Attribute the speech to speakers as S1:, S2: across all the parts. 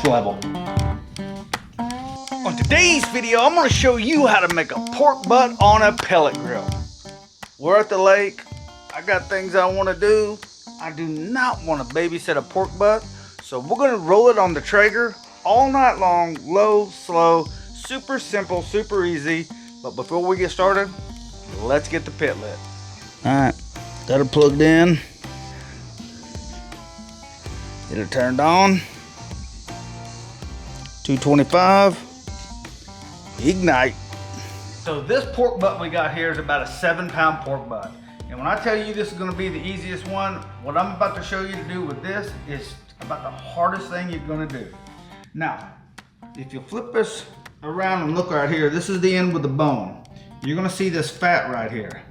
S1: level. On today's video, I'm going to show you how to make a pork butt on a pellet grill. We're at the lake. I got things I want to do. I do not want to babysit a pork butt, so we're going to roll it on the Traeger all night long, low, slow, super simple, super easy. But before we get started, let's get the pit lit. Alright, got it plugged in. Get it turned on. 225. Ignite. So this pork butt we got here is about a 7-pound pork butt. And when I tell you this is going to be the easiest one, what I'm about to show you to do with this is about the hardest thing you're going to do. Now, if you flip this around and look right here, this is the end with the bone. You're going to see this fat right here.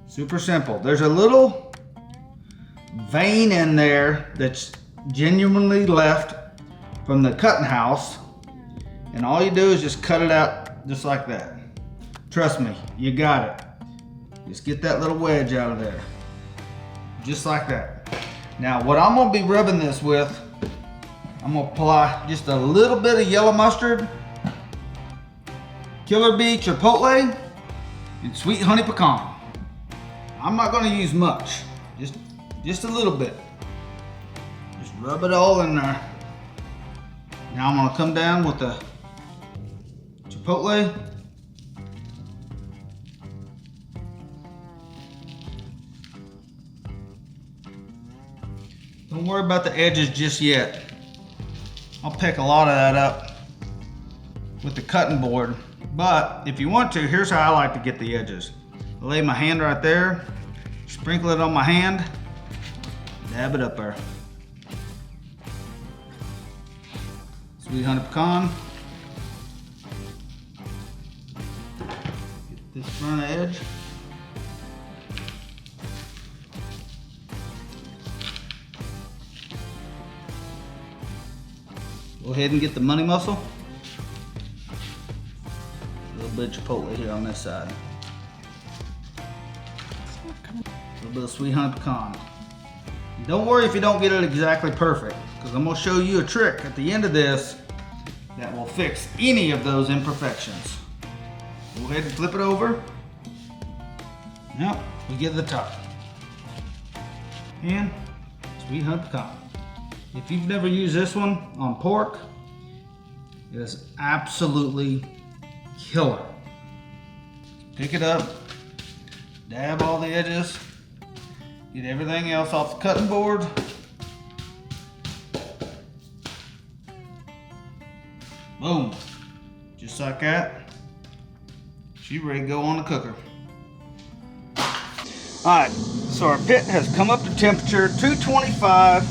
S1: Super simple. There's a little vein in there that's genuinely left from the cutting house. And all you do is just cut it out just like that. Trust me, you got it. Just get that little wedge out of there. Just like that. Now what I'm gonna be rubbing this with, I'm gonna apply just a little bit of yellow mustard, killer bee chipotle, and sweet honey pecan. I'm not gonna use much, just a little bit. Just rub it all in there. Now I'm gonna come down with the chipotle. Don't worry about the edges just yet. I'll pick a lot of that up with the cutting board. But if you want to, here's how I like to get the edges. I lay my hand right there, sprinkle it on my hand, dab it up there. Sweet honey pecan. Get this front edge. Go ahead and get the money muscle. A little bit of chipotle here on this side. A little bit of sweet honey pecan. Don't worry if you don't get it exactly perfect, because I'm going to show you a trick at the end of this that will fix any of those imperfections. Go ahead and flip it over. Now we get to the top. And sweet honey pecan. If you've never used this one on pork, it is absolutely killer. Pick it up, dab all the edges, get everything else off the cutting board. Boom, just like that. She's ready to go on the cooker. All right, so our pit has come up to temperature 225.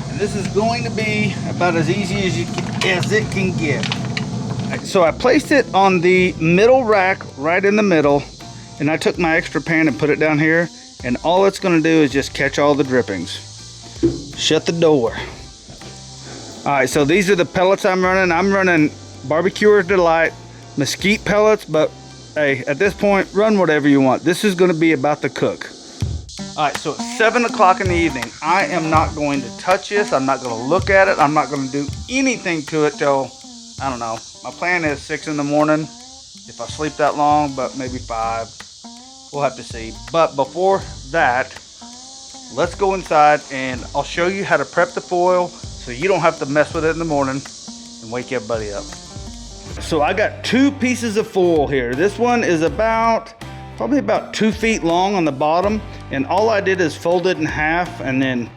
S1: And this is going to be about as easy as it can get. So I placed it on the middle rack, right in the middle, and I took my extra pan and put it down here, and all it's going to do is just catch all the drippings. Shut the door. All right, so these are the pellets I'm running. I'm running Barbecuer's Delight mesquite pellets, but hey, at this point, run whatever you want. This is going to be about the cook. All right, so it's 7 o'clock in the evening. I am not going to touch this. I'm not going to look at it. I'm not going to do anything to it till, I don't know. My plan is 6 in the morning, if I sleep that long, but maybe 5. We'll have to see. But before that, let's go inside and I'll show you how to prep the foil so you don't have to mess with it in the morning and wake everybody up. So I got 2 pieces of foil here. This one is probably about 2 feet long on the bottom, and all I did is fold it in half and then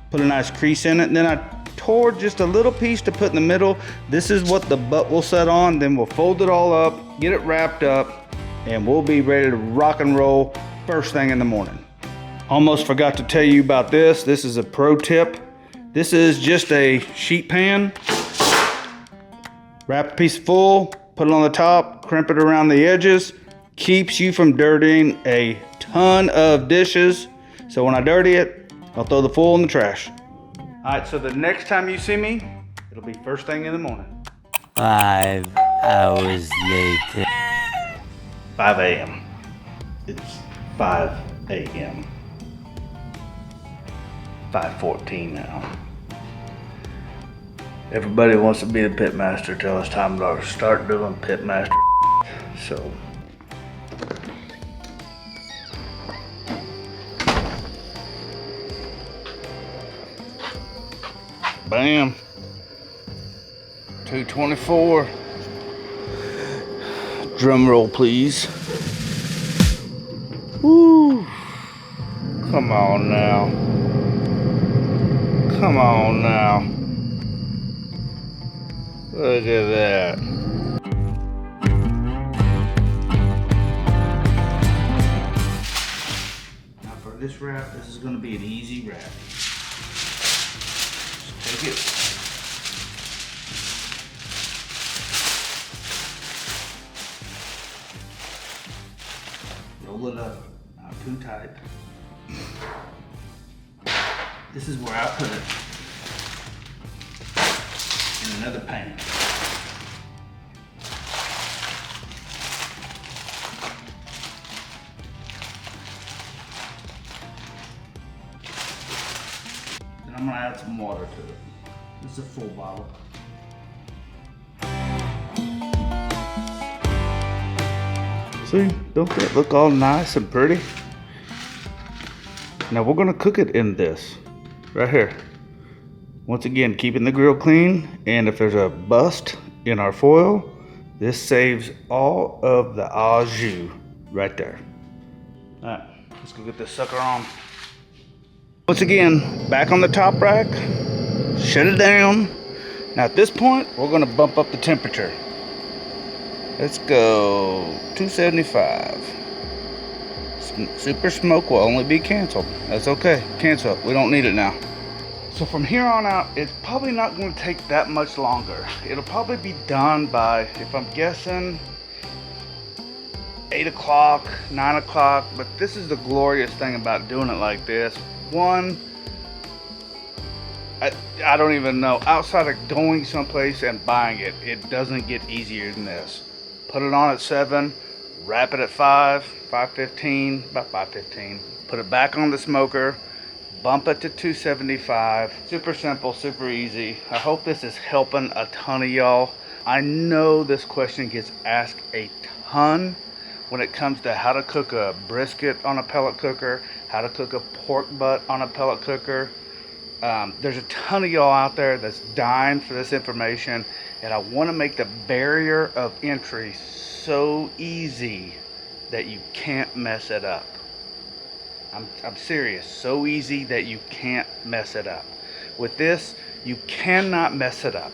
S1: put a nice crease in it, and then I tore just a little piece to put in the middle. This is what the butt will set on. Then we'll fold it all up, get it wrapped up, and we'll be ready to rock and roll first thing in the morning. Almost forgot to tell you about this. This is a pro tip. This is just a sheet pan. Wrap a piece of foil, put it on the top, crimp it around the edges. Keeps you from dirtying a ton of dishes. So when I dirty it, I'll throw the foil in the trash. All right, so the next time you see me, it'll be first thing in the morning.
S2: 5 hours later.
S1: 5 a.m. It's 5 a.m. 5:14 now. Everybody wants to be the pit master till it's time to start doing pit master. So. Bam. 224. Drum roll, please. Woo. Come on now. Come on now. Look at that. Now for this wrap, this is going to be an easy wrap. Just take it. Roll it up, not too tight. This is where I put it. In another pan. Then I'm gonna add some water to it. This is a full bottle. See, don't it look all nice and pretty? Now we're gonna cook it in this, right here. Once again, keeping the grill clean, and if there's a bust in our foil, this saves all of the au jus right there. All right, let's go get this sucker on. Once again, back on the top rack, shut it down. Now at this point, we're gonna bump up the temperature. Let's go 275. Super smoke will only be canceled. That's okay, cancel it, we don't need it now. So from here on out, it's probably not going to take that much longer. It'll probably be done by, if I'm guessing, 8 o'clock, 9 o'clock. But this is the glorious thing about doing it like this. One, I don't even know, outside of going someplace and buying it, it doesn't get easier than this. Put it on at 7, wrap it at 5:15, about 5:15. Put it back on the smoker. Bump it to 275. Super simple, super easy. I hope this is helping a ton of y'all. I know this question gets asked a ton when it comes to how to cook a brisket on a pellet cooker, how to cook a pork butt on a pellet cooker. There's a ton of y'all out there that's dying for this information, and I want to make the barrier of entry so easy that you can't mess it up. I'm serious, so easy that you can't mess it up. With this, you cannot mess it up.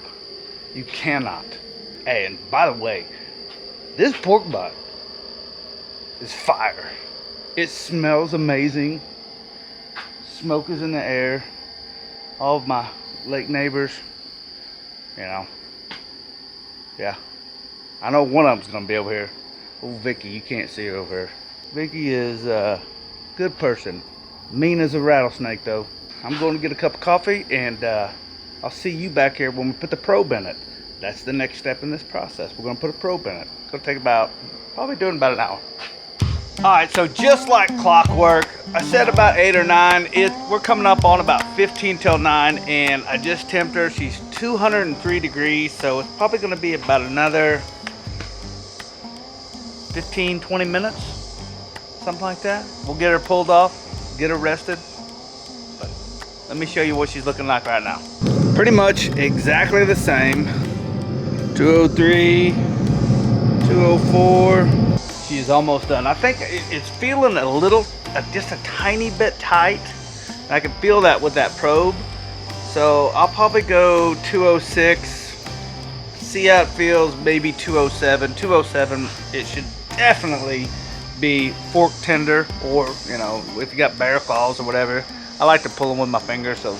S1: You cannot. Hey, and by the way, this pork butt is fire. It smells amazing. Smoke is in the air. All of my lake neighbors, you know, yeah. I know one of them's gonna be over here. Oh, Vicky, you can't see her over here. Vicky is good person, mean as a rattlesnake though. I'm going to get a cup of coffee, and I'll see you back here when we put the probe in it. That's the next step in this process. We're going to put a probe in it. It's going to take probably doing about an hour. All right, so just like clockwork, I said about 8 or 9. We're coming up on about 15 till 9, and I just temped her. She's 203 degrees, so it's probably going to be about another 15, 20 minutes. Something like that. We'll get her pulled off, get her rested. But let me show you what she's looking like right now. Pretty much exactly the same. 203, 204. She's almost done. I think it's feeling a little, just a tiny bit tight. I can feel that with that probe. So I'll probably go 206. See how it feels, maybe 207. 207, it should definitely be fork tender, or you know, if you got bear claws or whatever. I like to pull them with my fingers, so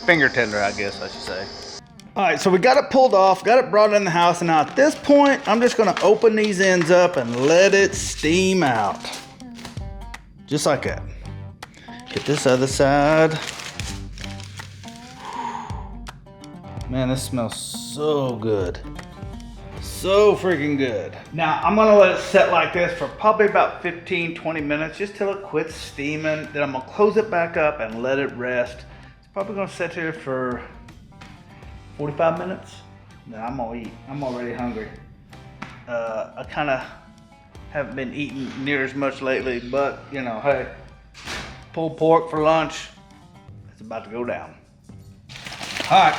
S1: finger tender, I guess I should say. All right, so we got it pulled off, got it brought in the house, and now at this point, I'm just gonna open these ends up and let it steam out. Just like that. Get this other side. Man, this smells so good. So freaking good. Now I'm gonna let it set like this for probably about 15-20 minutes, just till it quits steaming. Then I'm gonna close it back up and let it rest. It's probably gonna sit here for 45 minutes, then I'm gonna eat. I'm already hungry. I kind of haven't been eating near as much lately, but you know, hey, pulled pork for lunch. It's about to go down. All right,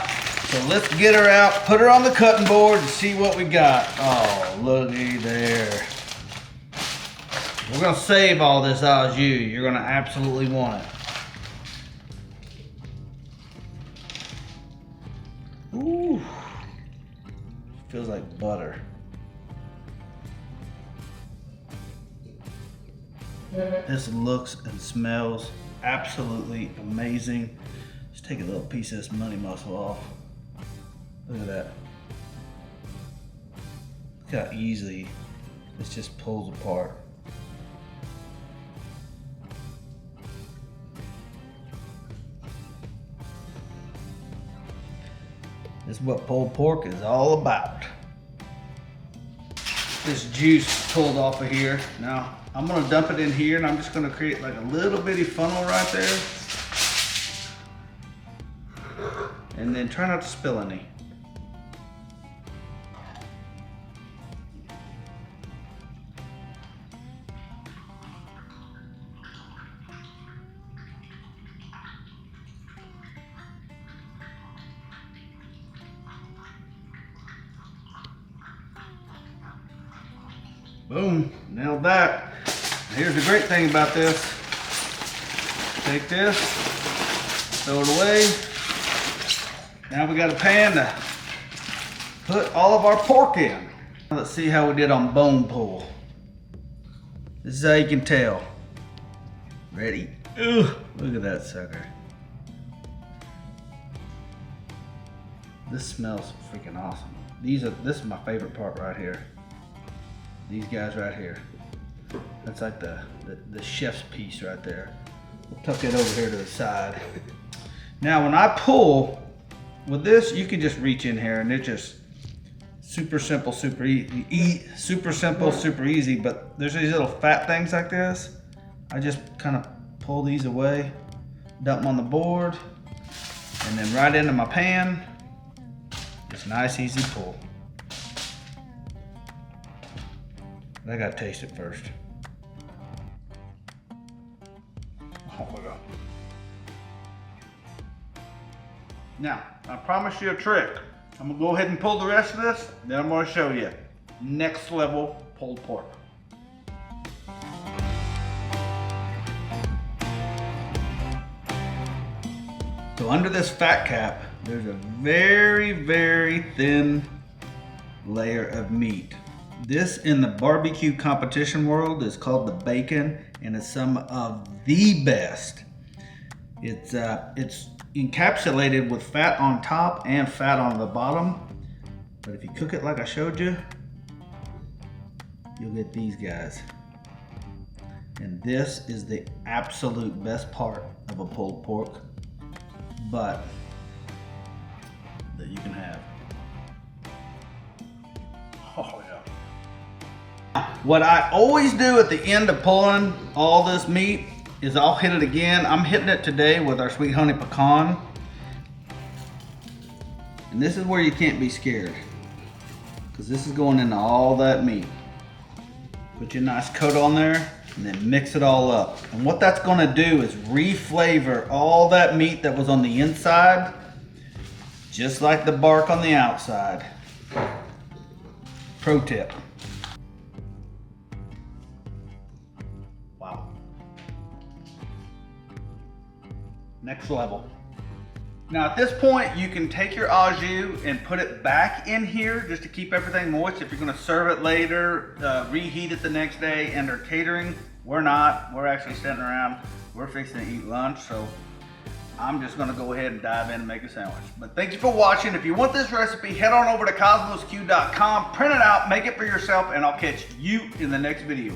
S1: so let's get her out, put her on the cutting board and see what we got. Oh, looky there. We're gonna save all this au jus. You're gonna absolutely want it. Ooh, feels like butter. This looks and smells absolutely amazing. Just take a little piece of this money muscle off. Look at that. Look how easily this just pulls apart. This is what pulled pork is all about. This juice pulled off of here. Now, I'm gonna dump it in here and I'm just gonna create like a little bitty funnel right there. And then try not to spill any. Boom, nailed that. Here's the great thing about this. Take this, throw it away. Now we got a pan to put all of our pork in. Let's see how we did on bone pull. This is how you can tell. Ready? Ugh, look at that sucker. This smells freaking awesome. This is my favorite part right here. These guys right here. That's like the chef's piece right there. We'll tuck it over here to the side. Now when I pull, with this you can just reach in here and it's just super simple, super easy, super simple, super easy, but there's these little fat things like this. I just kind of pull these away, dump them on the board, and then right into my pan. It's nice, easy pull. I gotta taste it first. Oh my God. Now, I promise you a trick. I'm gonna go ahead and pull the rest of this, then I'm gonna show you next level pulled pork. So under this fat cap, there's a very, very thin layer of meat. This in the barbecue competition world is called the bacon, and it's some of the best. It's encapsulated with fat on top and fat on the bottom, but if you cook it like I showed you, you'll get these guys. And this is the absolute best part of a pulled pork butt that you can have. Oh yeah. What I always do at the end of pulling all this meat is I'll hit it again. I'm hitting it today with our sweet honey pecan. And this is where you can't be scared, because this is going into all that meat. Put your nice coat on there and then mix it all up. And what that's gonna do is re-flavor all that meat that was on the inside, just like the bark on the outside. Pro tip. Wow. Next level. Now at this point, you can take your au jus and put it back in here just to keep everything moist. If you're gonna serve it later, reheat it the next day, and they're catering. We're not, we're actually sitting around, we're fixing to eat lunch, so I'm just gonna go ahead and dive in and make a sandwich. But thank you for watching. If you want this recipe, head on over to kosmosq.com, print it out, make it for yourself, and I'll catch you in the next video.